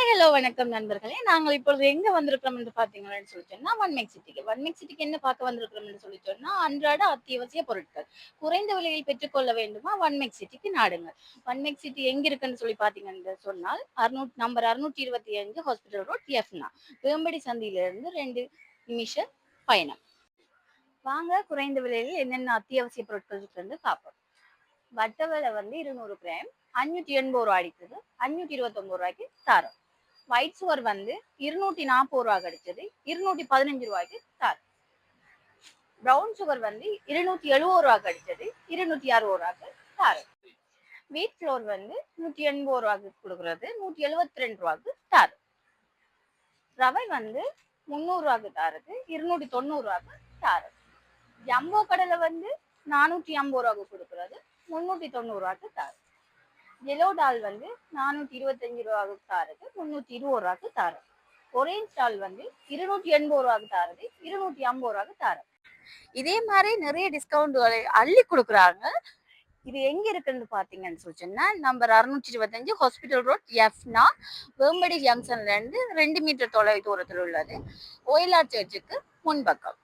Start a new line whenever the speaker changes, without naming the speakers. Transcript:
Hello வணக்கம் நண்பர்களே. நாங்கள் இப்பொழுது எங்க வந்திருக்கிறோம் என்று பார்த்தீங்கன்னு சொல்லி சொன்னா, ஒன்மேக் சிட்டிக்கு. ஒன்மேக் சிட்டிக்கு என்ன பார்க்க வந்திருக்கிறோம் என்று சொல்லி சொன்னா, அன்றாட அத்தியாவசிய பொருட்கள். குறைந்த விலையில் பெற்றுக்கொள்ள வேண்டுமா? ஒன்மேக் சிட்டிக்கு நாடுங்கள். ஒன்மேக் சிட்டி எங்க இருக்குன்னு சொல்லி பார்த்தீங்கன்னு சொன்னால், நம்பர் 625 ஹாஸ்பிட்டல் ரோட், எஃப்னா. வேம்படி சந்தியிலிருந்து 2 நிமிஷ பயணம். வாங்க குறைந்த விலையில் என்னென்ன அத்தியாவசிய பொருட்கள் இருக்குன்னு பார்ப்போம். வட்ட விலை வந்து 200 கிராம் 580 ரூபா அடிக்குது. 529 ரூபாய்க்கு தரோம். ஒயிட் சுகர் வந்து 240 ரூபா கிடைச்சது. 215 ரூபாய்க்கு தரோம். ப்ரௌன் சுகர் வந்து 270 ரூபா கிடைச்சது. 260 ரூபாய்க்கு தரோம். வீட் ஃப்ளோர் வந்து 180 ரூபாய்க்கு கொடுக்கறது. 172 ரூபாய்க்கு தரோம். ரவை வந்து 300 ரூபாய்க்கு தரது. 290 ரூபாய்க்கு தரோம். ஜம்போ கடலை வந்து 450 ரூபாய்க்கு கொடுக்கறது. 390 ரூபாய்க்கு தரோம். எல்லோ டால் வந்து 425 ரூபாய்க்கு தாரது. 320 ரூபாய்க்கு தாரம். ஒரேஞ்ச் டால் வந்து 280 ரூபாய்க்கு தாரது. 250 ரூபாய்க்கு தாரம். இதே மாதிரி நிறைய டிஸ்கவுண்ட்களை அள்ளி கொடுக்குறாங்க. இது எங்க இருக்குன்னு பாத்தீங்கன்னு சொல்லிச்சுன்னா, நம்பர் 625 ஹாஸ்பிட்டல் ரோட், எஃப்னா. வேம்படி ஜங்ஷன்ல இருந்து 2 மீட்டர் தொலை தூரத்தில் உள்ளது. ஓயிலார் சர்ச்சுக்கு முன்பக்கம்.